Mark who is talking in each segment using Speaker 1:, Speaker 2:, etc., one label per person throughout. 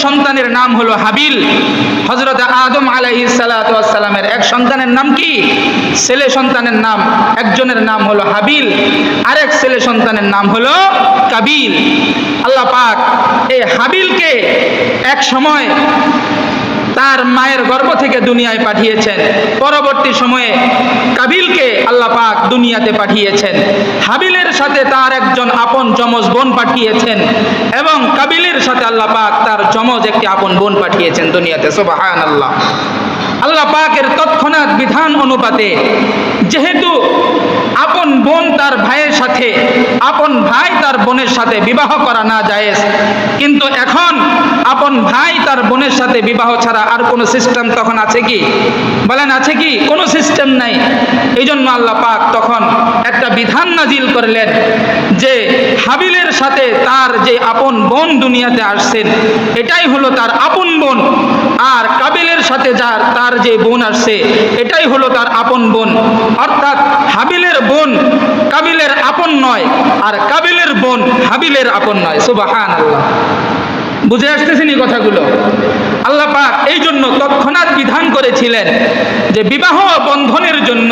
Speaker 1: সন্তানের নাম হলো হাবিল। হযরত আদম আলাইহিস সালাতু ওয়াস সালামের এক সন্তানের নাম কি? ছেলে সন্তানের নাম একজনের নাম হলো হাবিল, আরেক ছেলে সন্তানের নাম হলো কাবিল। আল্লাহ পাক এই হাবিলকে এক সময় তার মায়ের গর্ভ থেকে দুনিয়ায় পাঠিয়েছেন, পরবর্তী সময়ে কাবিলকে আল্লাহ পাক দুনিয়াতে পাঠিয়েছেন। হাবিলের সাথে তার একজন আপন যমজ বোন পাঠিয়েছেন এবং কাবিলের সাথে আল্লাহ পাক তার যমজ একটি আপন বোন পাঠিয়েছেন দুনিয়াতে। সুবহানাল্লাহ। আল্লাহ পাকের তৎক্ষণাৎ বিধান অনুপাতে যেহেতু আপন বোন তার ভাইয়ের সাথে, আপন ভাই তার বোনের সাথে বিবাহ করা না জায়েজ, কিন্তু এখন আপন ভাই তার বোনের সাথে বিবাহ ছাড়া আর কোনো সিস্টেম তখন আছে কি? বলেন আছে কি? কোনো সিস্টেম নাই। এই জন্য আল্লাহ পাক তখন একটা বিধান নাজিল করলেন যে হাবিলের সাথে তার যে আপন বোন দুনিয়াতে আসছেন এটাই হলো তার আপন বোন, আর কাবিলের সাথে তার যে বোন আসছে এটাই হলো তার আপন বোন। অর্থাৎ হাবিলের বোন কাবিলের আপন নয়, আর কাবিলের বোন হাবিলের আপন নয়। সুবহানাল্লাহ। বুঝে আসতেছেন এই কথাগুলো? আল্লাহ পাক এই জন্য তৎক্ষণাৎ বিধান করেছিলেন যে বিবাহ বন্ধনের জন্য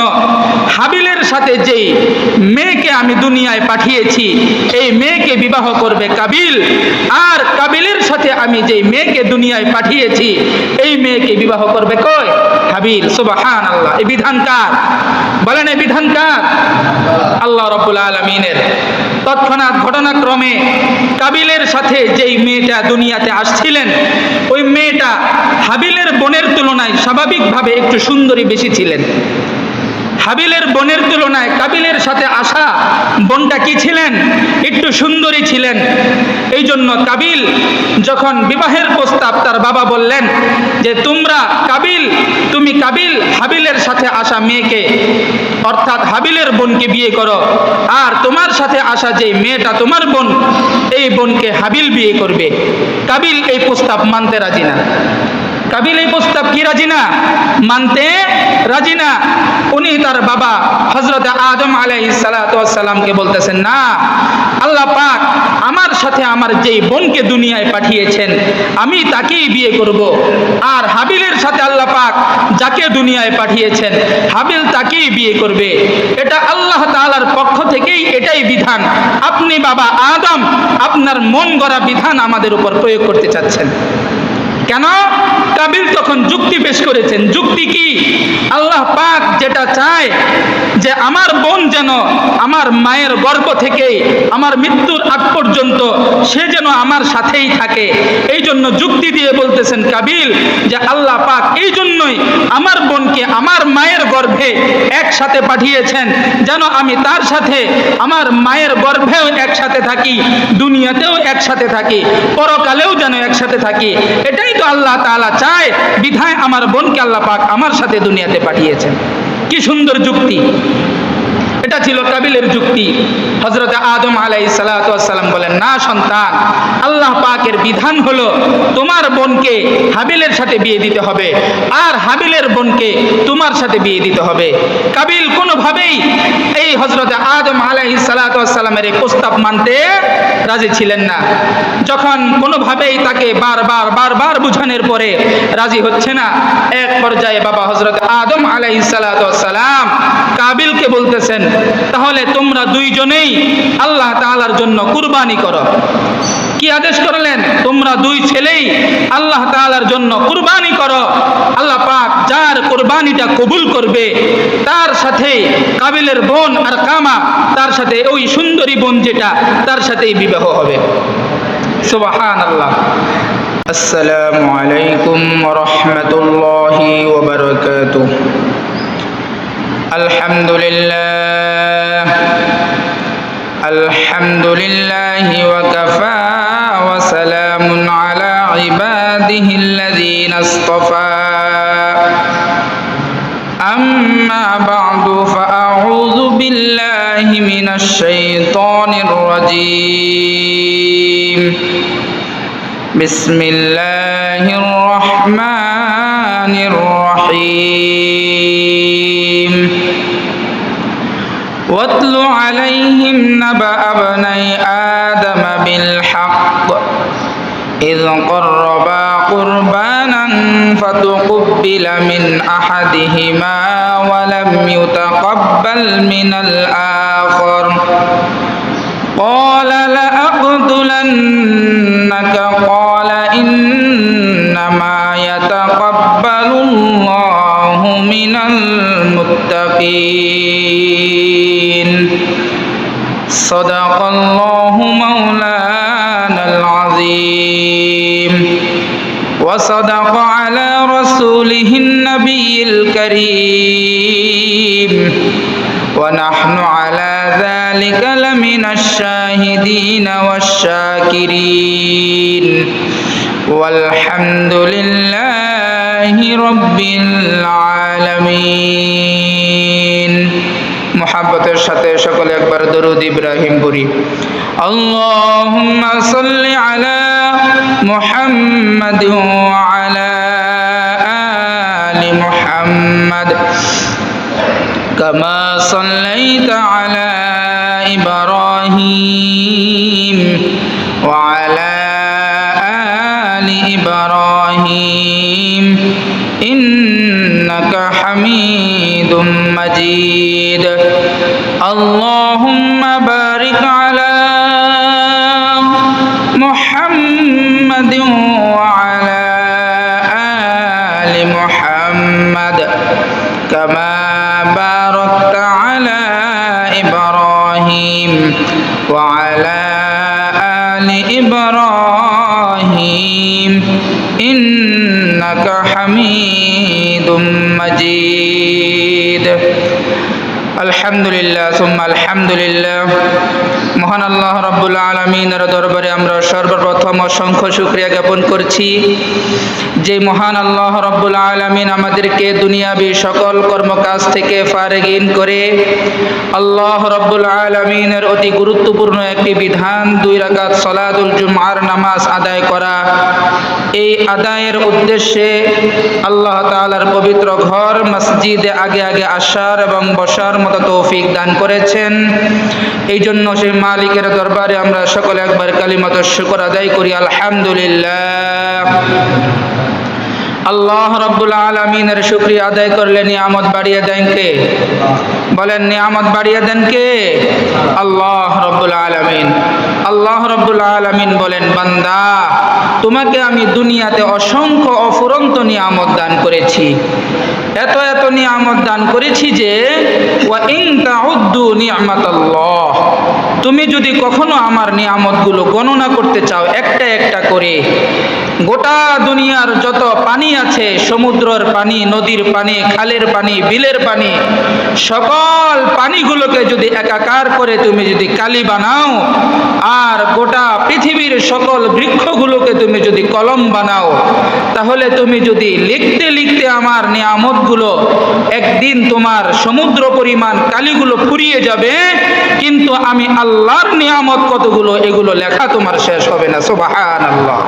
Speaker 1: হাবিলের সাথে যেই মেয়েকে আমি দুনিয়ায় পাঠিয়েছি এই মেয়েকে বিবাহ করবে কাবিল, আর কাবিলের সাথে আমি যেই মেয়েকে দুনিয়ায় পাঠিয়েছি এই মেয়েকে বিবাহ করবে কই? হাবিল। সুবহানাল্লাহ। এই বিধান কার? বলেন এই বিধান কার? আল্লাহ রাব্বুল আলামিনের। তৎক্ষণাৎ ঘটনাক্রমে কাবিলের সাথে যেই মেয়েটা দুনিয়াতে আসছিলেন ওই মেয়েটা হাবিলের বোনের তুলনায় স্বাভাবিকভাবে একটু সুন্দরী বেশি ছিলেন। হাবিলের বোনের তুলনায় কাবিলের সাথে আসা বোনটা কি ছিলেন? একটু সুন্দরী ছিলেন। এই জন্য কাবিল যখন বিবাহের প্রস্তাব তার বাবা বললেন যে তুমি কাবিল হাবিলের সাথে আসা মেয়েকে অর্থাৎ হাবিলের বোনকে বিয়ে করো, আর তোমার সাথে আসা যে মেয়েটা তোমার বোন এই বোনকে হাবিল বিয়ে করবে। কাবিল এই প্রস্তাব মানতে রাজি না। কাবিল এই প্রস্তাব কি রাজি না? মানতে রাজি না। উনি তার বাবা হযরত আদম আলাইহিস সালাতু ওয়াস সালামকে বলতেছেন, না, আল্লাহ পাক আমার সাথে আমার যেই বোনকে দুনিয়ায় পাঠিয়েছেন আমি তাকেই বিয়ে করব, আর হাবিলের সাথে আল্লাহ পাক যাকে দুনিয়ায় পাঠিয়েছেন হাবিল তাকেই বিয়ে করবে। এটা আল্লাহ তাআলার পক্ষ থেকেই এটাই বিধান। আপনি বাবা আদম আপনার মন গড়া বিধান আমাদের উপর প্রয়োগ করতে চাচ্ছেন কেন? কাবিল তখন যুক্তি পেশ করেছেন। যুক্তি কি? আল্লাহ পাক যেটা চায় যে আমার বোন যেন আমার মায়ের গর্ভ থেকে আমার মৃত্যুর আগ পর্যন্ত সে যেন আমার সাথেই থাকে, এই জন্য যুক্তি দিয়ে বলতেছেন কাবিল যে আল্লাহ পাক এই জন্যই আমার বোনকে আমার মায়ের গর্ভে একসাথে পাঠিয়েছেন যেন আমি তার সাথে আমার মায়ের গর্ভেও একসাথে থাকি, দুনিয়াতেও একসাথে থাকি, পরকালেও যেন একসাথে থাকি। এটাই তো আল্লাহ তাআলা চায়, বিধায় আমার বোনকে আল্লাহ পাক আমার সাথে দুনিয়াতে পাঠিয়েছেন। কি সুন্দর যুক্তি! এটা ছিল কাবিলের যুক্তি। হযরত আদম আলাইহিস সালাতু ওয়াস সালাম বলেন, না সন্তান, আল্লাহ পাকের বিধান হলো তোমার বোনকে হাবিলের সাথে বিয়ে দিতে হবে, আর হাবিলের বোনকে তোমার সাথে বিয়ে দিতে হবে। কাবিল কোনোভাবেই এই হযরত আদম আলাইহিস সালাতু ওয়াস সালামের এই প্রস্তাব মানতে রাজি ছিলেন না। যখন কোনোভাবেই তাকে বারবার বুঝানোর পরে রাজি হচ্ছে না, এক পর্যায়ে বাবা হযরত আদম আলাইহিস সালাতু ওয়াস সালাম কাবিলকে বলতেছেন, তাহলে তোমরা দুইজনেই আল্লাহ তাআলার জন্য কুরবানি করো। কি আদেশ করলেন? তোমরা দুই ছেলেই আল্লাহ তাআলার জন্য কুরবানি করো। আল্লাহ পাক যার কুরবানিটা কবুল করবে তার সাথে কাবিলের বোন আর কামা, তার সাথে ওই সুন্দরী বোন যেটা, তার সাথেই বিবাহ হবে। সুবহানাল্লাহ। আসসালামু আলাইকুম ওয়া রাহমাতুল্লাহি ওয়া বারাকাতুহু। আলহামদুলিল্লাহি ওয়া কাফা ওয়া সালামুন আলা ইবাদিহিল্লাযীনা ইসতাফা। আম্মা বা'দু ফাআউযু বিল্লাহি মিনাশ শাইতানির রাজীম। বিসমিল্লাহির রাহমানির রহিম। واتل عليهم نبأ ابني آدم بالحق إذ قربا قربانا فتقبل من أحدهما ولم يتقبل من الآخر قال لأقتلنك قال إنما يتقبل الله من المتقين صدق الله مولانا العظيم وصدق على رسوله النبي الكريم ونحن على ذلك لمن الشاهدين والشاكرين والحمد لله رب العالمين محبতের সাথে সকলে একবার দরুদ ইব্রাহিম পড়ি আল্লাহুম্মা সাল্লি আলা মুহাম্মাদ ওয়া আলা আলি মুহাম্মাদ কামা সাল্লাইতা আলা ইব্রাহিম ওয়া আলা আলি ইব্রাহিম ইন্নাকা হামিদুম মাজিদ আল্লাহুম্মা বারিক আলা মুহাম্মাদ ওয়া আলা আলি মুহাম্মাদ কামা বারাকতা আলা ইব্রাহিম ওয়া আলা আলি ইব্রাহিম ইন্নাকা হামিদুম মাজিদ আলহামদুলিল্লাহ সুম্মা আলহামদুলিল্লাহ মহান আল্লাহ রাব্বুল আলামিনের দরবারে আমরা সর্বপ্রথম অসংখ্য শুকরিয়া জ্ঞাপন করছি যে মহান আল্লাহ রাব্বুল আলামিন আমাদেরকে দুনিয়াবি সকল কর্মকাজ থেকে ফারেগিন করে আল্লাহ রাব্বুল আলামিনের অতি গুরুত্বপূর্ণ একটি বিধান 2 রাকাত সালাতুল জুমআর নামাজ আদায় করা এই আদায়ের উদ্দেশ্যে আল্লাহ তাআলার পবিত্র ঘর মসজিদে আগে আগে আসার এবং বসার মতো তৌফিক দান করেছেন এই জন্য সেই মালিকের দরবারে আমরা সকলে একবার কালিমাতুশ শুকর আদায় করি আলহামদুলিল্লাহ আল্লাহ রাব্বুল আলামিনের শুকরিয়া আদায় করলে নিয়ামত বাড়িয়ে দেন কে বলেন নিয়ামত বাড়িয়ে দেন কে আল্লাহ রাব্বুল আলামিন আল্লাহ রাব্বুল আলামিন বলেন বান্দা তোমাকে আমি দুনিয়াতে অসংখ্য অফুরন্ত নিয়ামত দান করেছি এত এত নিয়ামত দান করেছি যে ওয়া ইন তাউদ্দু নি'মাতাল্লাহ তুমি যদি কখনো আমার নিয়ামতগুলো গণনা করতে চাও একটা একটা করে গোটা দুনিয়ার যত পানি আছে সমুদ্রের পানি নদীর পানি খালের পানি বিলের পানি সকল পানিগুলোকে যদি একাকার করে তুমি যদি কালি বানাও আর গোটা পৃথিবীর সকল বৃক্ষগুলোকে তুমি যদি কলম বানাও তাহলে তুমি যদি লিখতে লিখতে আমার নিয়ামতগুলো একদিন তোমার সমুদ্র পরিমাণ কালিগুলো ফুরিয়ে যাবে কিন্তু আমি আল্লাহর নিয়ামত কতগুলো এগুলো লেখা তোমার শেষ হবে না সুবহানাল্লাহ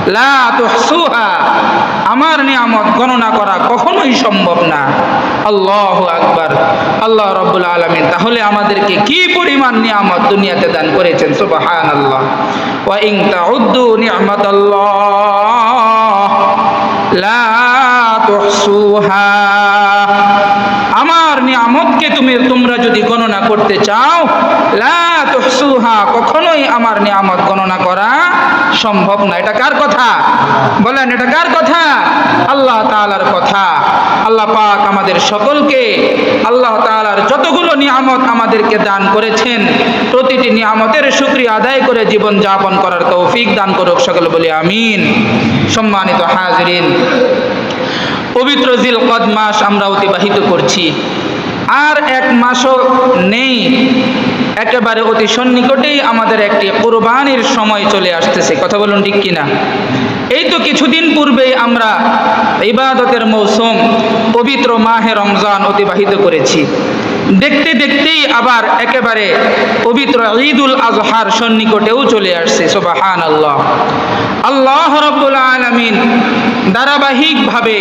Speaker 1: লা তুহসুহা আমার নিয়ামত গণনা করা কখনোই সম্ভব না আল্লাহু আকবার আল্লাহ রাব্বুল আলামিন তাহলে আমাদেরকে কি পরিমাণ নিয়ামত দুনিয়াতে দান করেছেন সুবহানাল্লাহ ওয়া ইন তাউদ্দু নি'মাতাল্লাহ লা তুহসুহা আমার নিয়ামতকে তোমরা যদি গণনা করতে চাও লা তুহসুহা কখনোই আমার নিয়ামত গণনা করা সম্ভব না এটা কার কথা বলেন এটা কার কথা আল্লাহ তাআলার কথা আল্লাহ পাক আমাদের সকলকে আল্লাহ তাআলার যতগুলো নিয়ামত আমাদেরকে দান করেছেন প্রতিটি নিয়ামতের শুকরিয়া আদায় করে জীবন যাপন করার তৌফিক দান করুক সকলে বলি আমিন সম্মানিত হাজিরিন পবিত্র জিলকদ মাস আমরা অতিবাহিত করছি আর এক মাসও নেই একেবারে অতি সন্নিকটেই আমাদের একটি কুরবানির সময় চলে আসতেছে কথা বলুন ঠিক কিনা এই তো কিছুদিন পূর্বেই আমরা ইবাদতের মৌসুম পবিত্র মাহে রমজান অতিবাহিত করেছি দেখতে দেখতেই আবার একেবারে পবিত্র ঈদুল আজহার সন্নিকটেও চলে আসছে সুবহানাল্লাহ আল্লাহ রাব্বুল আলামিন ধারাবাহিকভাবে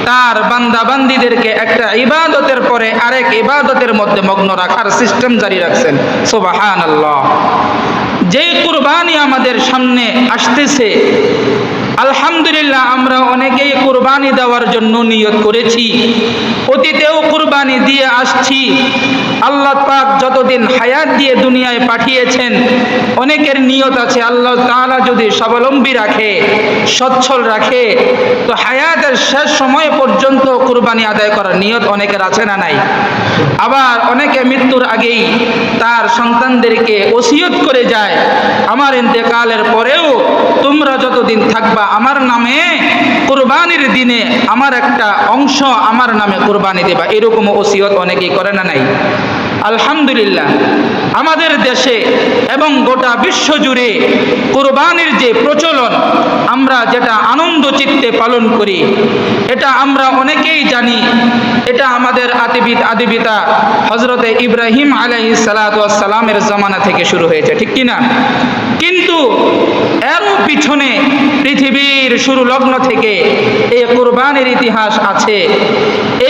Speaker 1: তার বান্দা বান্দীদেরকে একটা ইবাদতের পরে আরেক ইবাদতের মধ্যে মগ্ন রাখার সিস্টেম জারি রাখছেন সুবহানাল্লাহ যে কুরবানি আমাদের সামনে আসতেছে, আলহামদুলিল্লাহ আমরা অনেকেই কুরবানি দেওয়ার জন্য নিয়ত করেছি, অতীতেও কুরবানি দিয়ে আসছি। আল্লাহ পাক যতদিন হায়াত দিয়ে দুনিয়ায় পাঠিয়েছেন, অনেকের নিয়ত আছে আল্লাহ তাআলা যদি স্বাবলম্বী রাখে, সচ্ছল রাখে, তো হায়াতের শেষ সময় পর্যন্ত কুরবানি আদায় করার নিয়ত অনেকের আছে না নাই? আবার অনেকে মৃত্যুর আগেই তার সন্তানদেরকে ওসিয়ত করে যায়, আমার ইন্তেকালের পরেও তোমরা যতদিন থাকবা আমার নামে কুরবানির দিনে আমার একটা অংশ আমার নামে কুরবানি দেবা, এরকম ওসিয়ত অনেকেই করে না নাই? আলহামদুলিল্লাহ আমাদের দেশে এবং গোটা বিশ্ব জুড়ে কুরবানির যে প্রচলন, আমরা যেটা আনন্দ চিত্তে পালন করি, এটা আমরা অনেকেই জানি। এটা আমাদের আদিপিতা হযরতে ইব্রাহিম আলাইহিস সালাতু ওয়াস সালামের জামানা থেকে শুরু হয়েছে, ঠিক কি না? কিন্তু এরও পিছনে পৃথিবীর শুরু লগ্ন থেকে এই কুরবানির ইতিহাস আছে।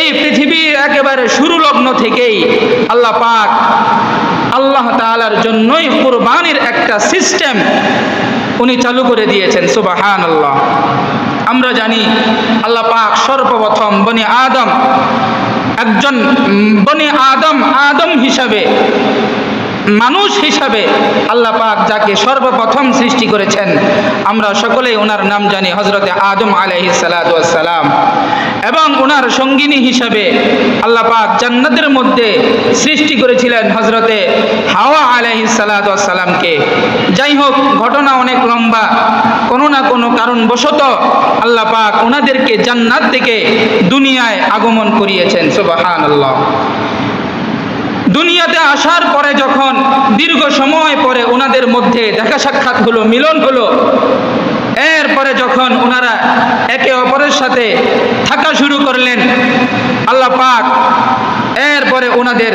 Speaker 1: এই পৃথিবীর একেবারে শুরু লগ্ন থেকেই আল্লাহ পাক আল্লাহ তাআলার জন্যই কুরবানির একটা সিস্টেম উনি চালু করে দিয়েছেন। সুবহানাল্লাহ। আমরা জানি আল্লাহ পাক সর্বপ্রথম আদম হিসাবে, মানুষ হিসাবে আল্লাহ পাক যাকে সর্বপ্রথম সৃষ্টি করেছেন, আমরা সকলেই ওনার নাম জানি, হযরতে আদম আলাইহিস সালাতু ওয়াস সালাম। এবং ওনার সঙ্গিনী হিসাবে আল্লাহ পাক জান্নাতের মধ্যে সৃষ্টি করেছিলেন হযরতে হাওয়া আলাইহিস সালাতু ওয়াস সালামকে। যাই হোক, ঘটনা অনেক লম্বা, কোনো না কোনো কারণবশত আল্লাহ পাক ওনাদেরকে জান্নাত থেকে দুনিয়ায় আগমন করিয়েছেন। সুবহানাল্লাহ। দুনিয়াতে আসার পরে যখন দীর্ঘ সময় পরে ওনাদের মধ্যে দেখা সাক্ষাৎ হলো, মিলন হলো, এরপরে যখন ওনারা একে অপরের সাথে থাকা শুরু করলেন, আল্লাহ পাক এরপরে ওনাদের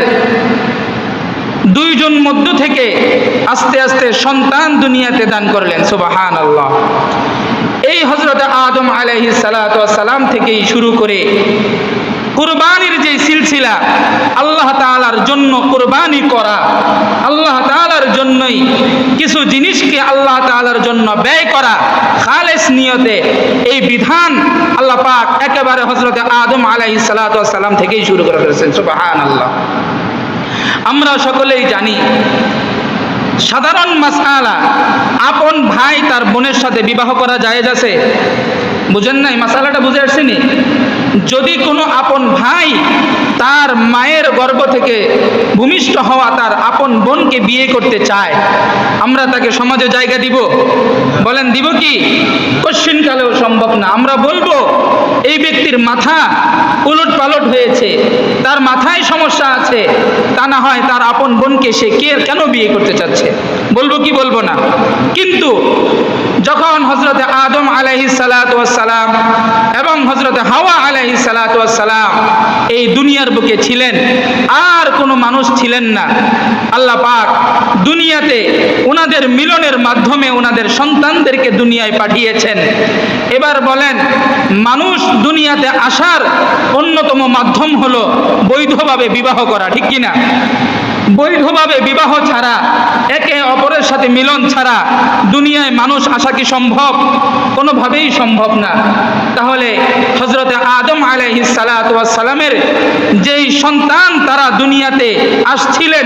Speaker 1: দুইজন মধ্য থেকে আস্তে আস্তে সন্তান দুনিয়াতে দান করলেন। সুবহানাল্লাহ। এই হযরতে আদম আলাইহিস সালাতু ওয়াস সালাম থেকেই শুরু করে কুরবানির যে সিলসিলা, আল্লাহ তাআলার জন্য কুরবানি করা, আল্লাহ তাআলার জন্যই কিছু জিনিসকে আল্লাহ তাআলার জন্য ব্যয় করা খালেস নিয়তে, এই বিধান আল্লাহ পাক একেবারে হযরতে আদম আলাইহিস সালাতু ওয়াস সালাম থেকেই শুরু করে ফেলেছেন। সুবহানাল্লাহ। আমরা সকলেই জানি সাধারণ মাসআলা, আপন ভাই তার বোনের সাথে বিবাহ করা জায়েজ আছে? বুঝেন নাই? মাসালাটা বুঝে আসছেনি? যদি কোনো আপন ভাই তার মায়ের গর্ভ থেকে ভূমিষ্ঠ হওয়া তার আপন বোনকে বিয়ে করতে চায়, আমরা তাকে সমাজে জায়গা দিব? বলেন দিব কি? কোশ্চিনকালেও সম্ভব না। আমরা বলবো এই ব্যক্তির মাথা উলট পালট হয়েছে, তার মাথায় সমস্যা আছে, তা না হয় তার আপন বোনকে সে কেন বিয়ে করতে চাচ্ছে? বলবো কি বলবো না? কিন্তু যখন হযরতে আদম আলাইহিস সালাতু ওয়াস সালাম এবং হযরতে হাওয়া আলাইহিস সালাতু ওয়াস সালাম এই দুনিয়ার বুকে ছিলেন, আর কোনো মানুষ ছিলেন না, আল্লাহ পাক দুনিয়াতে ওনাদের মিলনের মাধ্যমে ওনাদের সন্তানদেরকে দুনিয়ায় পাঠিয়েছেন। এবার বলেন, মানুষ দুনিয়াতে আসার অন্যতম মাধ্যম হলো বৈধভাবে বিবাহ করা, ঠিক কিনা? বৈধভাবে বিবাহ ছাড়া, একে অপরের সাথে মিলন ছাড়া দুনিয়ায় মানুষ আসা কি সম্ভব? কোনোভাবেই সম্ভব না। তাহলে হযরতে আদম আলাইহিস সালাতু ওয়াস সালামের যেই সন্তান তারা দুনিয়াতে আসছিলেন,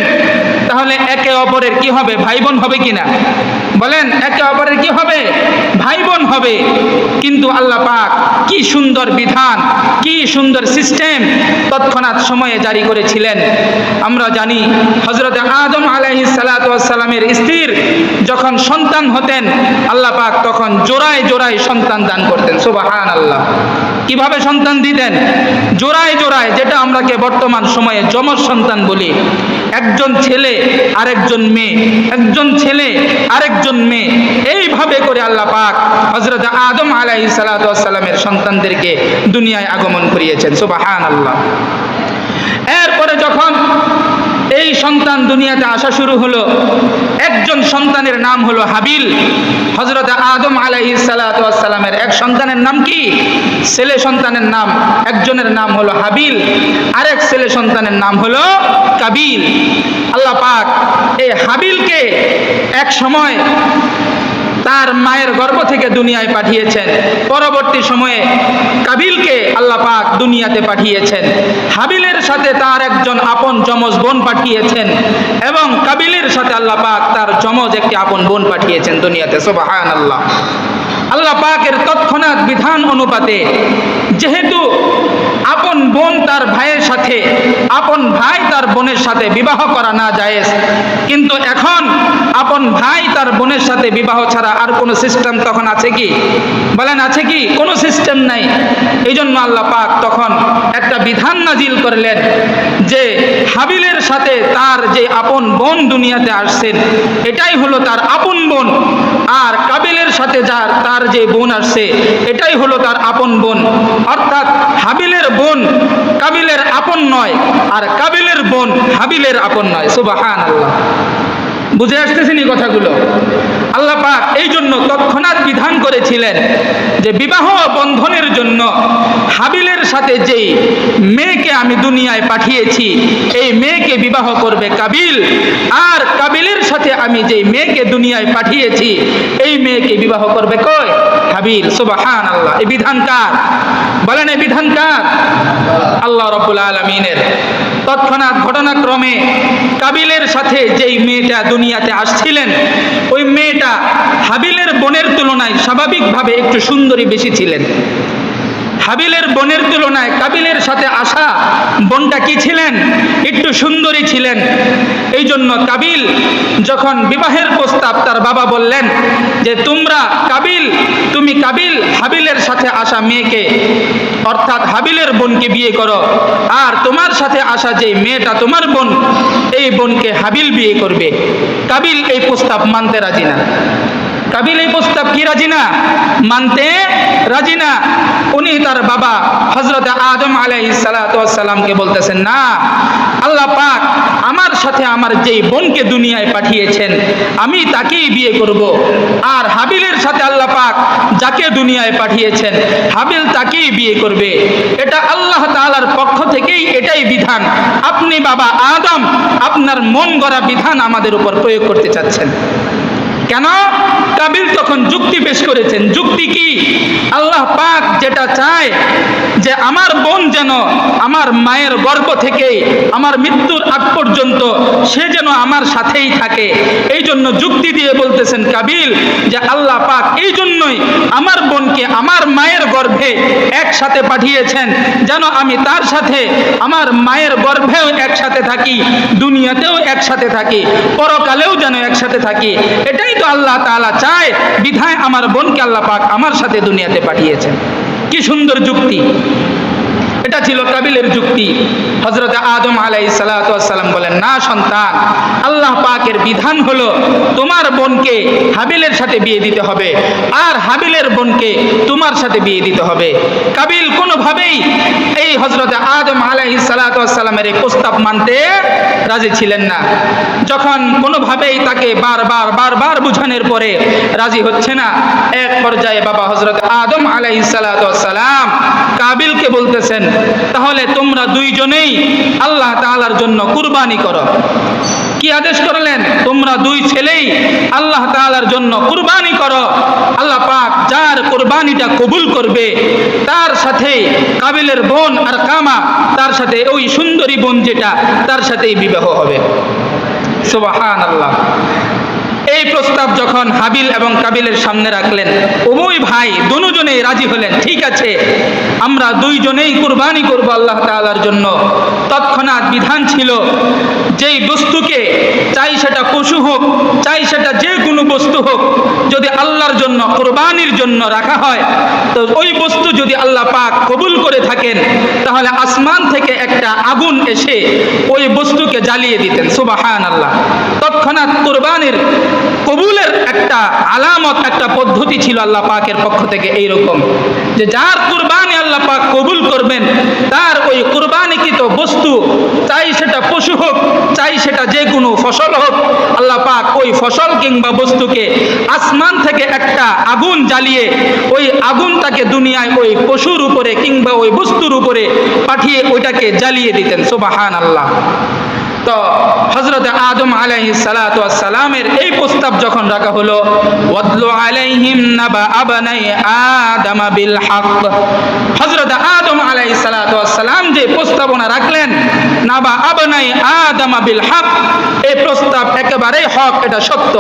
Speaker 1: তাহলে একে অপরের কি হবে? ভাই বোন হবে কিনা? বলেন, একে অপরের কি হবে? ভাই বোন হবে। কিন্তু আল্লাহ পাক কি সুন্দর বিধান, কি সুন্দর সিস্টেম তৎক্ষণাৎ সময়ে জারি করেছিলেন। আমরা জানি হযরতে আদম আলাইহিস সালাতু ওয়াস সালামের স্ত্রীর যখন সন্তান হতেন, আল্লাহ পাক তখন জোড়ায় জোড়ায় সন্তান দান করতেন। সুবহানাল্লাহ। কিভাবে সন্তান দিতেন? জোড়ায় জোড়ায়, যেটা আমরাকে বর্তমান সময়ে যমজ সন্তান বলি। একজন ছেলে আরেকজন মেয়ে, একজন ছেলে আরেকজন মেয়ে, এইভাবে করে আল্লাহ পাক হযরতে আদম আলাইহিস সালাতু ওয়াস সালামের সন্তানদেরকে দুনিয়ায় আগমন করিয়েছেন। সুবহানাল্লাহ। এরপরে যখন এই সন্তান দুনিয়াতে আসা শুরু হলো। একজন সন্তানের নাম হলো হাবিল। হযরত আদম আলাইহিস সালাতু ওয়াস সালামের এক সন্তানের নাম কি? ছেলে সন্তানের নাম একজনের নাম হলো হাবিল, আরেক ছেলে সন্তানের নাম হলো কাবিল। আল্লাহ পাক এই হাবিলকে এক সময় তার মায়ের গর্ভ থেকে দুনিয়ায় পাঠিয়েছেন। পরবর্তী সময়ে কাবিলকে আল্লাহ পাক দুনিয়াতে পাঠিয়েছেন। হাবিলের সাথে তার একজন আপন যমজ বোন পাঠিয়েছেন এবং কাবিলের সাথে আল্লাহ পাক তার যমজ একটি আপন বোন পাঠিয়েছেন দুনিয়াতে। সুবহানাল্লাহ। আল্লাহ পাকের তৎক্ষণাৎ বিধান অনুপাতে যেহেতু আপন বোন তার ভাইয়ের সাথে, আপন ভাই তার বোনের সাথে বিবাহ করা না জায়েজ, কিন্তু এখন আপন ভাই তার বোনের সাথে বিবাহ ছাড়া আর কোনো সিস্টেম তখন আছে কি? বলেন আছে কি? কোনো সিস্টেম নাই। এই জন্য আল্লাহ পাক তখন একটা বিধান নাজিল করলেন যে হাবিলের সাথে তার যে আপন বোন দুনিয়াতে আসছেন এটাই হলো তার আপন বোন, আর কাবিলের সাথে তার যে বোন আসছে এটাই হলো তার আপন বোন। অর্থাৎ হাবিলের বোন কাবিলের আপন নয়, আর কাবিলের বোন হাবিলের আপন নয়। সুবহানাল্লাহ। বুঝে আসতেছেন এই কথাগুলো? আল্লাহ পাক এই জন্য তৎক্ষণাৎ বিধান করেছিলেন যে বিবাহ বন্ধনের জন্য হাবিলের সাথে যেই মেয়েকে আমি দুনিয়ায় পাঠিয়েছি এই মেয়েকে বিবাহ করবে কাবিল, আর কাবিলের সাথে আমি যেই মেয়েকে দুনিয়ায় পাঠিয়েছি এই মেয়েকে বিবাহ করবে কই? হাবিল। সুবহানাল্লাহ। এই বিধান কার? বলেন এই বিধান কার? আল্লাহ রাব্বুল আলামিনের। তৎক্ষণাৎ ঘটনাক্রমে কাবিলের সাথে যেই মেয়েটা দুনিয়াতে আসছিলেন ওই মেয়েটা হাবিলের বোনের তুলনায় স্বাভাবিকভাবে একটু সুন্দরী বেশি ছিলেন। হাবিলের বোনের তুলনায় কাবিলের সাথে আসা বোনটা কি ছিলেন? একটু সুন্দরী ছিলেন। এই জন্য কাবিল যখন বিবাহের প্রস্তাব তার বাবা বললেন যে তুমি কাবিল হাবিলের সাথে আসা মেয়েকে অর্থাৎ হাবিলের বোনকে বিয়ে করো, আর তোমার সাথে আসা যে মেয়েটা তোমার বোন এই বোনকে হাবিল বিয়ে করবে। কাবিল এই প্রস্তাব মানতে রাজি না। কাবিল এই প্রস্তাব কি রাজি না? মানতে রাজি না। উনি তার বাবা হযরত আদম আলাইহিস সালাতু ওয়াস সালামকে বলতেছেন, না, আল্লাহ পাক আমার সাথে আমার যেই বোনকে দুনিয়ায় পাঠিয়েছেন আমি তাকেই বিয়ে করব, আর হাবিলের সাথে আল্লাহ পাক যাকে দুনিয়ায় পাঠিয়েছেন হাবিল তাকেই বিয়ে করবে। এটা আল্লাহ তাআলার পক্ষ থেকেই এটাই বিধান। আপনি বাবা আদম আপনার মন গড়া বিধান আমাদের উপর প্রয়োগ করতে চাচ্ছেন কেন? কাবিল তখন যুক্তি পেশ করেছেন। যুক্তি কি? আল্লাহ পাক যেটা চায় যে আমার বোন যেন আমার মায়ের গর্ভ থেকে আমার মৃত্যুর আগ পর্যন্ত সে যেন আমার সাথেই থাকে, এই জন্য যুক্তি দিয়ে বলতেছেন কাবিল যে আল্লাহ পাক এই জন্যই আমার বোনকে আমার মায়ের গর্ভে একসাথে পাঠিয়েছেন যেন আমি তার সাথে আমার মায়ের গর্ভেও একসাথে থাকি, দুনিয়াতেও একসাথে থাকি, পরকালেও যেন একসাথে থাকি। এটাই তো আল্লাহ তাআলা চায়, বিধায় আমার বোনকে আল্লাহ পাক আমার সাথে দুনিয়াতে পাঠিয়েছেন। কি সুন্দর যুক্তি! এটা ছিল কাবিলের যুক্তি। হযরত আদম আলাইহিস সালাতু ওয়াস সালাম বলেন, না সন্তান, আল্লাহ পাকের বিধান হলো তোমার বোনকে হাবিলের সাথে বিয়ে দিতে হবে, আর হাবিলের বোনকে তোমার সাথে বিয়ে দিতে হবে। কাবিল কোনোভাবেই এই হযরত আদম আলাইহিস সালাতু ওয়াস সালামের এই প্রস্তাব মানতে রাজি ছিলেন না। যখন কোনোভাবেই তাকে বারবার বুঝানোর পরে রাজি হচ্ছে না, এক পর্যায়ে বাবা হযরত আদম আলাইহিস সালাতু ওয়াস সালাম কাবিলকে বলতেছেন, তাহলে তোমরা দুইজনেই আল্লাহ তাআলার জন্য কুরবানি করো। কি আদেশ করলেন? তোমরা দুই ছেলেই আল্লাহ তাআলার জন্য কুরবানি করো। আল্লাহ পাক যার কুরবানিটা কবুল করবে তার সাথে কাবিলের বোন আর কামা, তার সাথে ওই সুন্দরী বোন যেটা, তার সাথেই বিবাহ হবে। সুবহানাল্লাহ। এই প্রস্তাব যখন হাবিল এবং কাবিলের সামনে রাখলেন, উভয় ভাই দুজনেই রাজি হলেন, ঠিক আছে আমরা দুইজনেই কুরবানি করব আল্লাহ তাআলার জন্য। তৎক্ষণাৎ বিধান ছিল যেই বস্তুকে, চাই সেটা পশু হোক চাই সেটা যে কোনো বস্তু হোক, যদি আল্লাহর জন্য কুরবানির জন্য রাখা হয় তো ওই বস্তু যদি আল্লাহ পাক কবুল করে থাকেন তাহলে আসমান থেকে একটা আগুন এসে ওই বস্তুকে জ্বালিয়ে দিতেন। সুবহানাল্লাহ। তৎক্ষণাৎ কুরবানির কবুলের একটা আলামত, একটা পদ্ধতি ছিল আল্লাহ পাকের পক্ষ থেকে এইরকম, যে যার কুরবানি আল্লাহ পাক কবুল করবেন তার ওই কুরবানিকৃত বস্তু, চাই সেটা পশু হোক, চাই সেটা যে কোনো ফসল হোক, আল্লাহ পাক ওই ফসল কিংবা বস্তুকে আসমান থেকে একটা আগুন জ্বালিয়ে ওই আগুনটাকে দুনিয়ায় ওই পশুর উপরে কিংবা ওই বস্তুর উপরে পাঠিয়ে ওইটাকে জ্বালিয়ে দিতেন। সুবহানাল্লাহ। তো হযরত আদম আলাইহিস সালাতু ওয়াস সালামের এই প্রস্তাব যখন রাখা হলো, ওয়াতলু আলাইহিম নাবা আবনাই আদম বিল হক, হযরত আদম আলাইহিস সালাতু ওয়াস সালাম যে প্রস্তাবনা রাখলেন নাবা আবনাই আদম বিল হক, এই প্রস্তাব একেবারেই হক, এটা সত্য,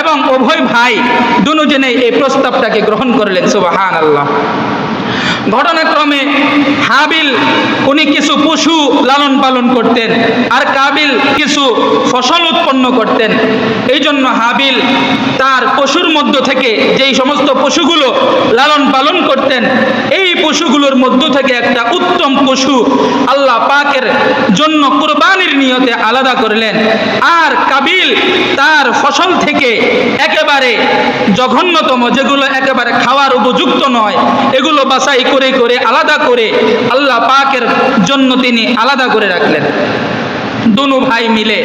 Speaker 1: এবং উভয় ভাই দুজনেই এই প্রস্তাবটাকে গ্রহণ করলেন। সুবহানাল্লাহ। ঘটনাক্রমে হাবিল উনি কিছু পশু লালন পালন করতেন আর কাবিল কিছু ফসল উৎপন্ন করতেন। এই জন্য হাবিল তার পশুর মধ্য থেকে যেই সমস্ত পশুগুলো লালন পালন করতেন, এই পশুগুলোর মধ্য থেকে একটা উত্তম পশু আল্লাহ পাকের জন্য কুরবানির নিয়তে আলাদা করলেন। আর কাবিল তার ফসল থেকে একেবারে জঘন্যতম, যেগুলো একেবারে খাওয়ার উপযুক্ত নয়, এগুলো বাছাই করে করে আলাদা করে আল্লাহ পাকের জন্য তিনি আলাদা করে রাখলেন। দুনো ভাই মিলে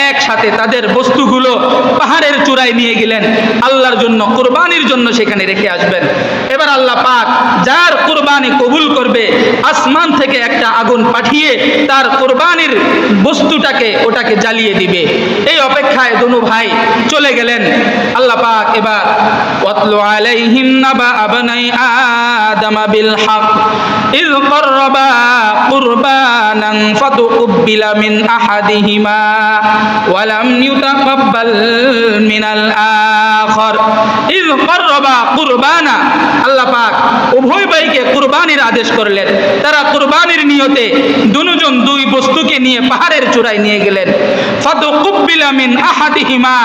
Speaker 1: একসাথে তাদের বস্তুগুলো পাহাড়ের চূড়ায় নিয়ে গেলেন, আল্লাহর জন্য কুরবানির জন্য সেখানে রেখে আসবেন। এবার আল্লাহ পাক যার কুরবানি কবুল করবে আসমান থেকে একটা আগুন পাঠিয়ে তার কুরবানির বস্তুটাকে ওটাকে জ্বালিয়ে দিবে। এই অপেক্ষায় দুনো ভাই চলে গেলেন। আল্লাহ পাক এবার ওয়াতলু আলাইহিম নাবা আবনাই আদম বিল হক ইয ক্বাররাবা কুরবানান ফাতুকবিলা মিন আহাদিহিমা ওয়া লাম ইউতাকাব্বাল মিনাল আখার ইয ক্বাররাবা কুরবানা, আল্লাহ পাক উভয় ভাইকে কুরবানির আদেশ করলেন। তারা কুরবানির নিয়তে দুজন দুই বস্তুকে নিয়ে পাহাড়ের চূড়ায় নিয়ে গেলেন। ফাতুকবিলা মিন আহাদিহিমা,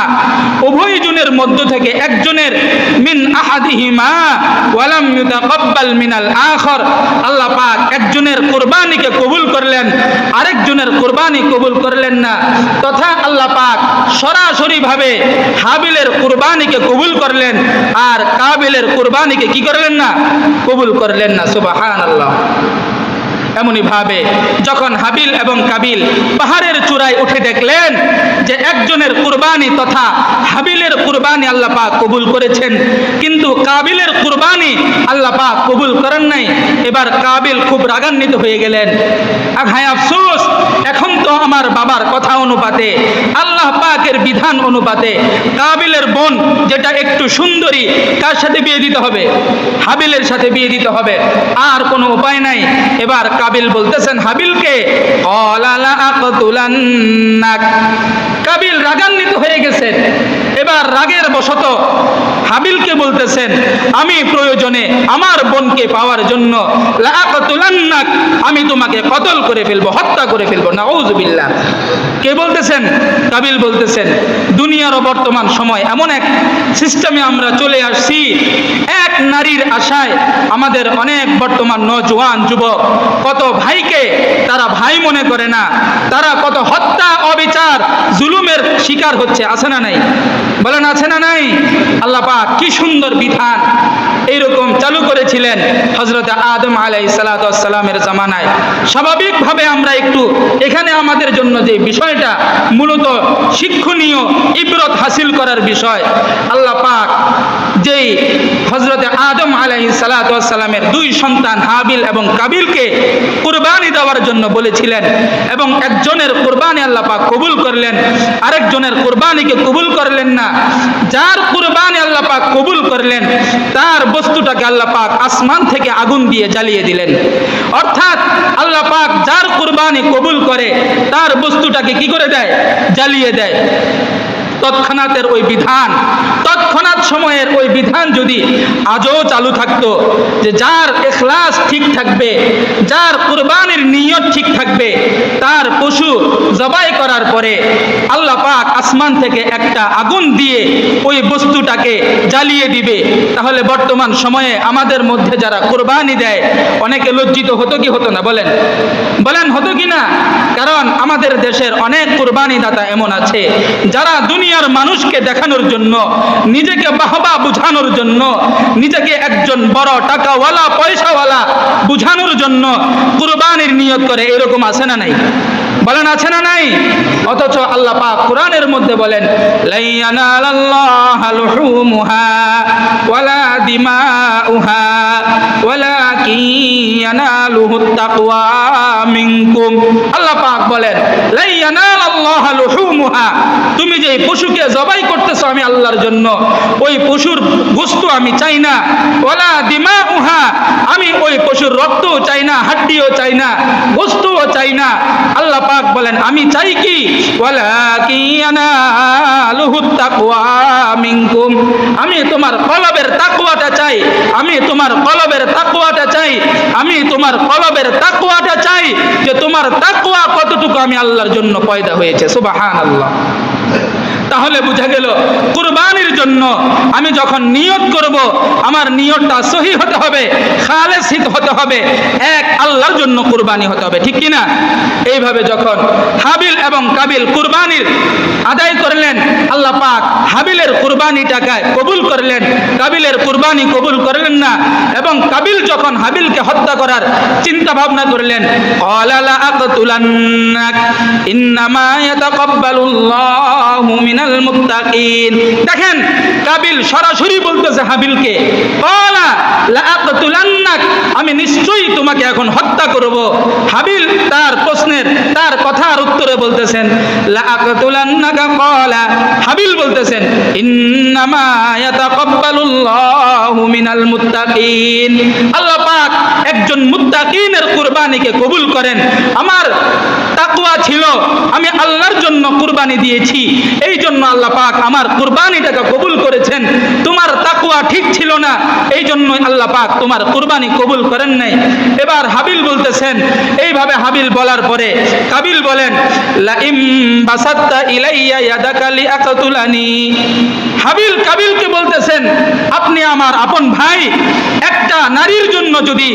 Speaker 1: উভয় জনের মধ্য থেকে একজনের, মিন আহাদিহিমা ওয়া লাম ইউতাকাব্বাল মিনাল আখার, আল্লাহ পাক একজনের কুরবানিকে কবুল করলেন, আরেকজনের কুরবানি কবুল করলেন না। তথা আল্লাহ পাক সরাসরি ভাবে হাবিলের কুরবানিকে কবুল করলেন আর কাবিলের কুরবানিকে কি করলেন না? কবুল করলেন না। সুবহানাল্লাহ। এমনই ভাবে যখন হাবিল এবং কাবিল পাহাড়ের চূড়ায় উঠে দেখলেন যে একজনের কুরবানি তথা হাবিলের কুরবানি আল্লাহ পাক কবুল করেছেন, কিন্তু কাবিলের কুরবানি আল্লাহ পাক কবুল করেন নাই, এবার কাবিল খুব রাগান্বিত হয়ে গেলেন। আর হায় আফসোস, এখন তো আমার বাবার কথা অনুপাতে, আল্লাহ পাকের বিধান অনুপাতে কাবিলের বোন যেটা একটু সুন্দরী, কার সাথে বিয়ে দিতে হবে? হাবিলের সাথে বিয়ে দিতে হবে, আর কোনো উপায় নাই। এবার কাবিল বলতেছেন হাবিলকে, কাবিল রাগান্বিত হয়ে গেছেন। এবার রাগের বশত হাবিলকে বলতেছেন, আমি প্রয়োজনে আমার বোনকে পাওয়ার জন্য লাআকতুলান্নাক, আমি তোমাকে কতল করে ফেলবো, হত্যা করে ফেলবো। নাউযুবিল্লাহ। কে বলতেছেন? কাবিল বলতেছেন। দুনিয়ার বর্তমান সময় এমন এক সিস্টেমে আমরা চলে আসছি, এক নারীর আশায় আমাদের অনেক বর্তমান নওজোয়ান যুবক কত ভাইকে তারা ভাই মনে করে না, তারা কত হত্যা, অবিচার, জুলুমের শিকার হচ্ছে। আছে না নাই? বলেন আছে না নাই? আল্লাহ পাক কি সুন্দর বিধান এইরকম চালু করেছিলেন হযরত আদম আলাইহিস সালাতু ওয়াস সালামের জামানায়। স্বাভাবিকভাবে আমরা একটু এখানে আমাদের জন্য যে বিষয়টা মূলত শিক্ষণীয়, ইবরত হাসিল করার বিষয়, আল্লাহ পাক যেই হযরত আদম আলাইহিস সালাতু ওয়াস সালামের দুই সন্তান হাবিল এবং কাবিলকে কুরবানি দেওয়ার জন্য বলেছিলেন, এবং একজনের কুরবানি আল্লাহ পাক কবুল করলেন, আরেকজনের কুরবানিকে কবুল করলেন না। যার কুরবানি আল্লাহ পাক কবুল করলেন তার বস্তুটাকে আল্লাহ পাক আসমান থেকে আগুন দিয়ে জ্বালিয়ে দিলেন। অর্থাৎ আল্লাহ পাক যার কুরবানি কবুল করে তার বস্তুটাকে কি করে দেয়? জ্বালিয়ে দেয়। তৎক্ষণাতের ওই বিধান, তৎক্ষণাৎ সময়ের ওই বিধান যদি আজও চালু থাকতো, যে যার ইখলাস ঠিক থাকবে, যার কুরবানির নিয়ত ঠিক থাকবে, তার পশু জবাই করার পরে আল্লাহ পাক আসমান থেকে একটা আগুন দিয়ে ওই বস্তুটাকে জ্বালিয়ে দিবে, তাহলে বর্তমান সময়ে আমাদের মধ্যে যারা কুরবানি দেয় অনেকে লজ্জিত হতো কি হতো না? বলেন বলেন, হতো কি না? কারণ আমাদের দেশের অনেক কুরবানি দাতা এমন আছে যারা দুনিয়ার মানুষকে দেখানোর জন্য, নিজেকে বাহবা বুঝানোর জন্য, নিজেকে একজন বড় টাকাওয়ালা পয়সাওয়ালা বুঝানোর জন্য কুরবানির নিয়ত করে। এরকম আছে না নাই? বলেন আছে না নাই? অথচ আল্লাহ পাক কোরআনের মধ্যে বলেন, লা ইয়ানালাল্লাহু লুহুমুহা ওয়ালা দিমাউহা ওয়ালাকিন ইয়ানালুহুত তাকওয়া মিনকুম। আল্লাহ পাক বলেন, লা ইয়ানালাল্লাহু লুহুমুহা, তুমি যে পশুকে জবাই করতেছো আমি আল্লাহর জন্য, ওই পশুর গোশত আমি চাই না। ওয়ালা দিমাউহা, আমি ওই পশুর রক্তও চাই না, হাড্ডিও চাই না, গোশতও চাই না। আল্লাহ পাক বলেন, আমি চাই কি? ওয়ালাকিন ইয়ানালুহুত তাকওয়া মিনকুম, আমি তোমার কলবের তাকওয়াটা চাই, আমি তোমার কলবের তাকওয়াটা চাই, আমি তোমার কলবের তাকওয়াটা চাই, যে তোমার তাকওয়া কতটুকু আমি আল্লাহর জন্য পয়দা হয়েছে। সুবহানাল্লাহ। তাহলে বুঝা গেল কুরবানির জন্য আমি যখন নিয়ত করব, আমার নিয়তটা সহি হতে হবে, খালেস হতে হবে, এক আল্লাহর জন্য কুরবানি হতে হবে, ঠিক কি না? এইভাবে যখন হাবিল এবং কাবিল কুরবানির আদায় করলেন, আল্লাহ পাক হাবিলের কুরবানিটাকে কবুল করলেন, কাবিলের কুরবানি কবুল করলেন না। এবং কাবিল যখন হাবিলকে হত্যা করার চিন্তা ভাবনা করলেন, ক্বালা লা আকতুলান্নাক ইন্নামা ইয়াতাকাব্বালুল্লাহু মিনাল মুত্তাকিন। দেখেন, কাবিল সরাসরি বলতেছে হাবিলকে, ক্বালা লা আকতুলান্নাক, আমি নিশ্চয়ই তোমাকে এখন হত্যা করব। হাবিল তার প্রশ্নের, তার কথার উত্তরে বলতেছেন লা আকতুলান্নাকা, ক্বালা, হাবিল বলতেছেন ইন্নামা ইয়াতাকাব্বালুল্লাহু মিনাল মুত্তাকিন। আল্লাহ পাক একজন মুত্তাকিনের কুরবানিকে কবুল করেন। আমার তাকওয়া ছিল, আমি আল্লাহর জন্য কুরবানি দিয়েছি, এই জন্য আল্লাহ পাক আমার কুরবানিটাকে কবুল করেছেন। তোমার তাকওয়া ঠিক ছিল না, এই জন্যই আল্লাহ পাক তোমার কুরবানি কবুল করেন নাই। এবার হাবিল বলতেছেন, এইভাবে হাবিল বলার পরে কাবিল বলেন, লা ইম বাসাত্তা ইলাইয়া ইয়াদাকা লিআকতুলানি। হাবিল কাবিলকে বলতেছেন, আপনি আমার আপন ভাই, একটা নারীর জন্য যদি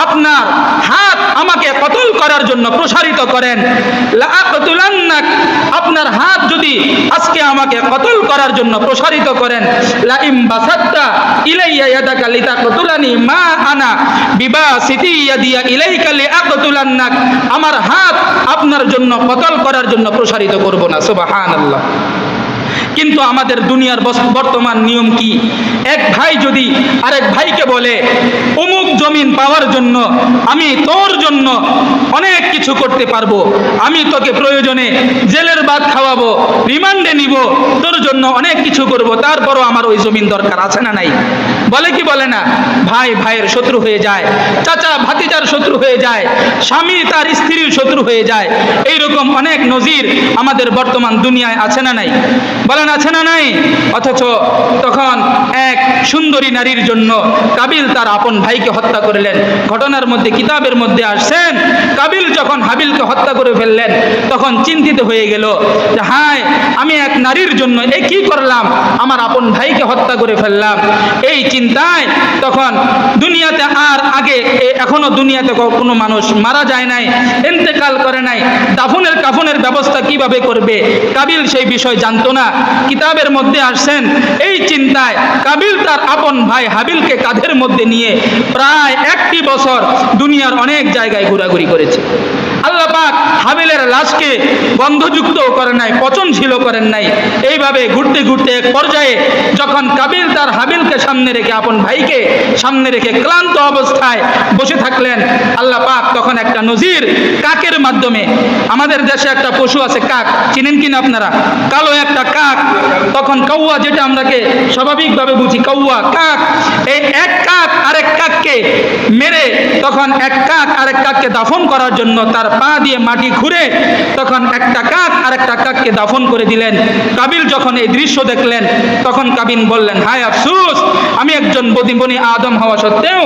Speaker 1: আপনার হাত আমাকে কতল করার জন্য প্রসারিত করেন, লা আকতুলান্নাক, আপনার হাত যদি আজকে আমাকে কতল করার জন্য প্রসারিত করেন, লা ইম বাসাত্তা ইলাইয়া ইয়াদাকা লিতাকতুলানি মা আনা বিবাসিতি ইয়াদিয়া ইলাইকা লিআকতুলান্নাক, আমার হাত আপনার জন্য কতল করার জন্য প্রসারিত করব না। সুবহানাল্লাহ। কিন্তু আমাদের দুনিয়ার বর্তমান নিয়ম কি? এক ভাই যদি আরেক ভাইকে বলে, অমুক জমিন পাওয়ার জন্য আমি তোর জন্য অনেক কিছু করতে পারবো, আমি তোকে প্রয়োজনে জেলের ভাত খাওয়াবো, রিমান্ডে নিব, তোর জন্য অনেক কিছু করব, তারপরও আমার ওই জমিন দরকার, আছে না নাই? বলে কি বলে না? ভাই ভাইয়ের শত্রু হয়ে যায়, চাচা ভাতিজার শত্রু হয়ে যায়, স্বামী তার স্ত্রীর শত্রু হয়ে যায়। এইরকম অনেক নজির আমাদের বর্তমান দুনিয়ায় আছে না নাই? বলেন আছে না নাই? অথচ তখন এক সুন্দরী নারীর জন্য কাবিল তার আপন ভাইকে হত্যা করলেন। ঘটনার মধ্যে, কিতাবের মধ্যে আসছেন, কাবিল যখন হাবিলকে হত্যা করে ফেললেন, তখন চিন্তিত হয়ে গেল যে হায়, আমি এক নারীর জন্য এ কি করলাম, আমার আপন ভাইকে হত্যা করে ফেললাম। এই চিন্তায় তখন দুনিয়াতে আর আগে এখনো দুনিয়াতে কোনো মানুষ মারা যায় নাই, ইন্তেকাল করে নাই, দাফনের কাফনের ব্যবস্থা কিভাবে করবে, কাবিল সেই বিষয় জানতো না। কিতাবের মধ্যে আসছেন, এই চিন্তায় কাবিল তার আপন ভাই হাবিলকে কাঁধের মধ্যে নিয়ে প্রায় 1টি বছর দুনিয়ার অনেক জায়গায় ঘোরাঘুরি করেছে। আল্লাহ পাক হাবিলের লাশকে গন্ধযুক্ত করেন নাই, পচনশীল করেন নাই। এইভাবে ঘুরতে ঘুরতে এক পর্যায়ে যখন কাবিল তার হাবিলকে সামনে রেখে, আপন ভাইকে সামনে রেখে ক্লান্ত অবস্থায় বসে থাকলেন, আল্লাহ পাক তখন একটা নজির কাকের মাধ্যমে, আমাদের দেশে একটা পশু আছে কাক, চিনেন কিনা আপনারা? কালো একটা কাক, তখন কাউয়া, যেটা আমরাকে স্বাভাবিকভাবে বুঝি কাউয়া, কাক, এই এক কাক আরেক কাককে মেরে, তখন এক কাক আরেক কাককে দাফন করার জন্য তার পা দিয়ে মাটি খুঁড়ে তখন একটা কাক আরেকটা কাককে দাফন করে দিলেন। কাবিল যখন এই দৃশ্য দেখলেন তখন কাবিল বললেন, হায় আফসোস, আমি একজন বনি আদম হওয়া সত্ত্বেও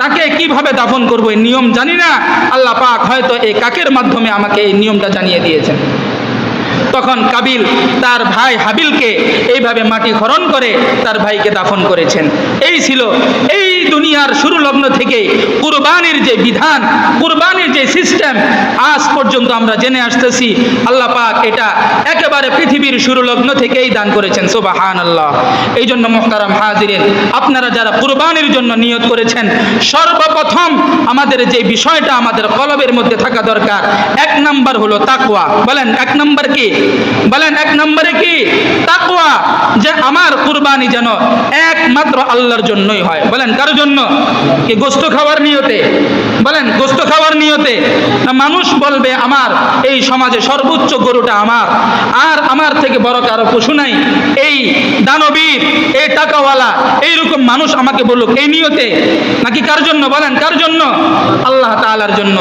Speaker 1: তাকে কিভাবে দাফন করবো এই নিয়ম জানি না। আল্লাহ পাক হয়তো এই কাকের মাধ্যমে আমাকে এই নিয়মটা জানিয়ে দিয়েছেন। তখন কাবিল তার ভাই হাবিলকে এইভাবে মাটি খনন করে তার ভাইকে দাফন করেছেন। এই ছিল এই দুনিয়ার শুরু লগ্ন থেকে কুরবানির যে বিধান, কুরবানির যে সিস্টেম আজ পর্যন্ত আমরা জেনে আসতেছি। আল্লাহ পাক এটা একেবারে পৃথিবীর শুরু লগ্ন থেকেই দান করেছেন। সুবহানাল্লাহ। এই জন্য মুহতারাম হাজিরিন, আপনারা যারা কুরবানির জন্য নিয়ত করেছেন, সর্বপ্রথম আমাদের যে বিষয়টা আমাদের কলবের মধ্যে থাকা দরকার, এক নাম্বার হলো তাকওয়া। বলেন এক নাম্বার কি? বলেন এক নম্বরে কি? তাকওয়া। যে আমার কুরবানি যেন একমাত্র আল্লাহর জন্যই হয়। বলেন কার জন্য? কি গোশত খাওয়ার নিয়তে? বলেন গোশত খাওয়ার নিয়তে? না মানুষ বলবে আমার এই সমাজে সর্বোচ্চ গরুটা আমার, আর আমার থেকে বড় কারো পশু নাই, এই দানবীর, এই টাকাওয়ালা, এইরকম মানুষ আমাকে বলুক, এই নিয়তে? নাকি কার জন্য? বলেন কার জন্য? আল্লাহ তাআলার জন্য।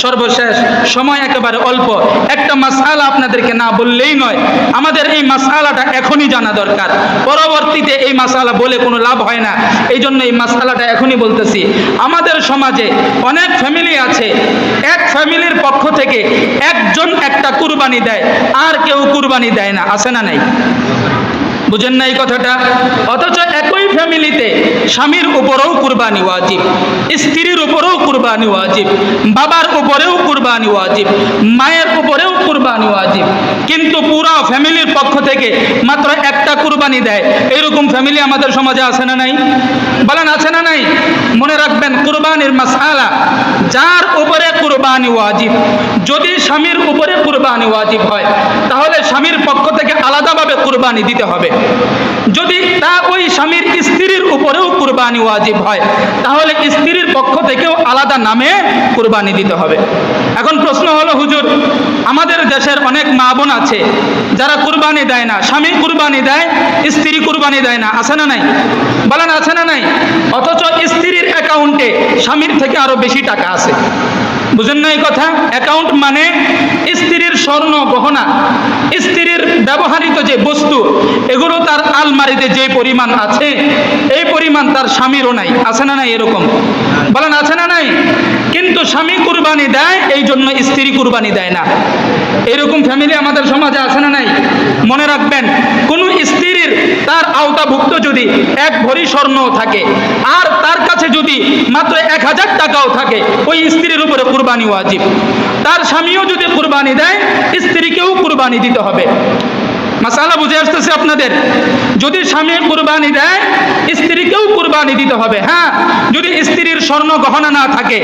Speaker 1: সর্বশেষ সময় একেবারে অল্প, একটা মাসআলা আপনাদেরকে না বললেই নয়। আমাদের এই মাসআলাটা এখনই জানা দরকার, পরবর্তীতে এই মাসআলা বলে কোনো লাভ হয় না। এই জন্য এই মাসআলাটা এখনই বলতেছি। আমাদের সমাজে অনেক ফ্যামিলি আছে, এক ফ্যামিলির পক্ষ থেকে একজন একটা কুরবানি দেয়, আর কেউ কুরবানি দেয় না। আছে না নাই? বুঝেন না এই কথাটা? অথচ একই ফ্যামিলিতে স্বামীর উপরেও কুরবানি ওয়াজিব, স্ত্রীর উপরেও কুরবানি ওয়াজিব, বাবার উপরেও কুরবানি ওয়াজিব, মায়ের উপরেও কুরবানি ওয়াজিব, কিন্তু পুরো ফ্যামিলির পক্ষ থেকে মাত্র একটা কুরবানি দেয়। এরকম ফ্যামিলি আমাদের সমাজে আছে না নাই? বলেন আছে না নাই? মনে রাখবেন কুরবানির মাসআলা, যার উপরে কুরবানি ওয়াজিব, যদি স্বামীর উপরে কুরবানি ওয়াজিব হয় তাহলে স্বামীর পক্ষ থেকে আলাদাভাবে কুরবানি দিতে হবে। যদি তা ওই স্বামীর স্ত্রীর উপরেও কুরবানি ওয়াজিব হয় তাহলে স্ত্রীর পক্ষ থেকেও আলাদা নামে কুরবানি দিতে হবে। এখন প্রশ্ন হলো, হুজুর আমাদের দেশের অনেক মা বোন আছে যারা কুরবানি দেয় না, স্বামী কুরবানি দেয়, স্ত্রী কুরবানি দেয় না। আছে না নাই? বলেন আছে না নাই? অথচ স্ত্রীর অ্যাকাউন্টে স্বামীর থেকে আরো বেশি টাকা আছে। বুঝেন না এই কথা? অ্যাকাউন্ট মানে স্ত্রীর স্বর্ণ গহনা, স্ত্রীর ব্যবহৃত যে বস্তু, এগুলো তার আলমারিতে যে পরিমাণ আছে এই পরিমাণ তার স্বামীরও নাই। আছে না নাই এরকম? বলেন আছে না নাই? কিন্তু স্বামী কুরবানি দেয়, এই জন্য স্ত্রী কুরবানি দেয় না। এরকম ফ্যামিলি আমাদের সমাজে আছে না নাই? মনে রাখবেন, কোন স্ত্রীর তার আওতাভুক্ত যদি 1 ভরি স্বর্ণও থাকে আর তার কাছে যদি মাত্র 1000 টাকাও থাকে, ওই স্ত্রীর উপরে কুরবানি ওয়াজিব। তার স্বামীও যদি কুরবানি দেয়, স্ত্রীকেও কুরবানি দিতে হবে। মাসালা বুঝে আসতেছে আপনাদের? যদি স্বামী কুরবানি দেয়, স্ত্রীকেও কুরবানি দিতে হবে। হ্যাঁ, যদি স্ত্রীর স্বর্ণ গহনা না থাকে,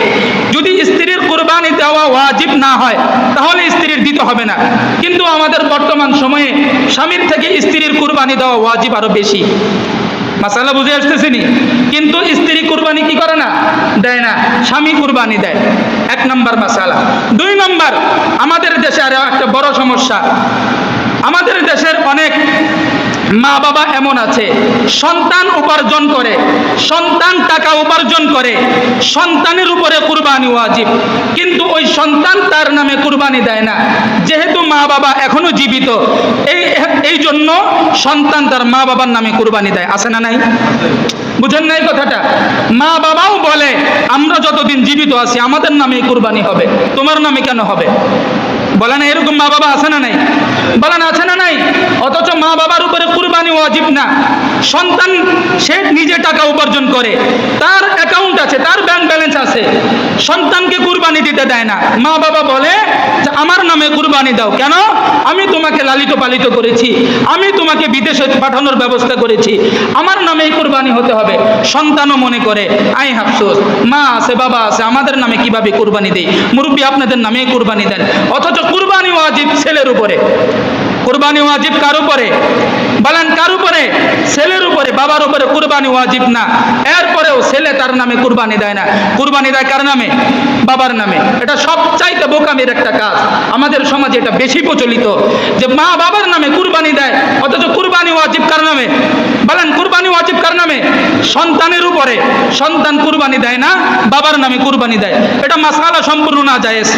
Speaker 1: যদি স্ত্রীর কুরবানি দেওয়া ওয়াজিব না হয় তাহলে স্ত্রীর দিতে হবে না। কিন্তু আমাদের বর্তমান সময়ে স্বামীর থেকে স্ত্রীর কুরবানি দেওয়া ওয়াজিব আরো বেশি। মাসালা বুঝে আসতেছে নি? কিন্তু স্ত্রী কুরবানি কি করে না? দেয় না, স্বামী কুরবানি দেয়। 1 নম্বর মাসালা। 2 নম্বর, আমাদের দেশে আরো একটা বড় সমস্যা। আমাদের দেশের অনেক মা বাবা এমন আছে, সন্তান উপার্জন করে, সন্তান টাকা উপার্জন করে, সন্তানের উপরে কুরবানি ওয়াজিব, কিন্তু ওই সন্তান তার নামে কুরবানি দেয় না। যেহেতু মা বাবা এখনো জীবিত, এই জন্য সন্তান তার মা বাবার নামে কুরবানি দেয়। আছে না নাই? বুঝেন না এই কথাটা? মা বাবাও বলে আমরা যতদিন জীবিত আছি আমাদের নামে কুরবানি হবে, তোমার নামে কেন হবে? বলে না এরকম মা বাবা আছে না নাই? বলেন আছে না নাই? অথচ মা বাবার উপরে কুরবানি ওয়াজিব না। সন্তান সে নিজে টাকা উপার্জন করে, তার অ্যাকাউন্ট আছে, তার ব্যাংক ব্যালেন্স আছে, সন্তানকে কুরবানি দিতে দেয় না। মা বাবা বলে যে আমার নামে কুরবানি দাও। কেন? আমি তোমাকে লালিত পালিত করেছি, আমি তোমাকে বিদেশে পাঠানোর ব্যবস্থা করেছি, আমার নামেই কুরবানি হতে হবে। সন্তানও মনে করে আই আফসোস, মা আছে বাবা আছে, আমাদের নামে কিভাবে কুরবানি দেই? মুরব্বী আপনাদের নামেই কুরবানি দেন। অথচ কুরবানি ওয়াজিব ছেলের উপরে। কুরবানি ওয়াজিব কার উপরে? বলেন কার উপরে? ছেলের উপরে, বাবার উপরে কুরবানি ওয়াজিব না। এরপরেও ছেলে তার নামে কুরবানি দেয় না। কুরবানি দেয় কার নামে? বাবার নামে। এটা সবচাইতে বোকামির একটা কাজ। আমাদের সমাজে এটা বেশি প্রচলিত যে মা বাবার নামে কুরবানি দেয়, অথচ কুরবানি ওয়াজিব কার নামে? বলেন কুরবানি ওয়াজিব কার নামে? সন্তানের উপরে। সন্তান কুরবানি দেয় না, বাবার নামে কুরবানি দেয়। এটা মাসআলা সম্পূর্ণ নাজায়েজ।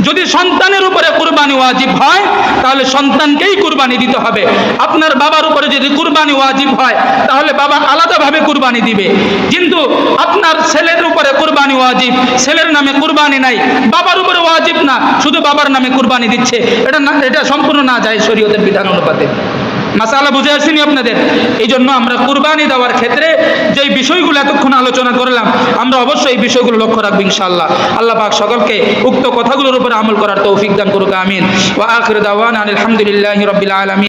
Speaker 1: যদি সন্তানের উপরে কুরবানি ওয়াজিব হয় তাহলে সন্তানকেই কুরবানি দিতে হবে। আপনার বাবার উপরে যদি কুরবানি ওয়াজিব হয় তাহলে বাবা আলাদাভাবে কুরবানি দিবে। কিন্তু আপনার ছেলের উপরে কুরবানি ওয়াজিব, ছেলের নামে কুরবানি নাই, বাবার উপরে ওয়াজিব না, শুধু বাবার নামে কুরবানি দিচ্ছে, এটা সম্পূর্ণ না যায় শরীয়তের বিধান অনুপাতে। মাসালা বুঝে আসেনি আপনাদের? এই জন্য আমরা কুরবানি দেওয়ার ক্ষেত্রে যে বিষয়গুলো এতক্ষণ আলোচনা করলাম, আমরা অবশ্যই এই বিষয়গুলো লক্ষ্য রাখবো ইনশাআল্লাহ। আল্লাহ পাক সকলকে উক্ত কথাগুলোর উপরে আমল করার তৌফিক দান করুক, আমিন। ওয়া আখিরু দাওয়ানা আলহামদুলিল্লাহি রাব্বিল আলামিন।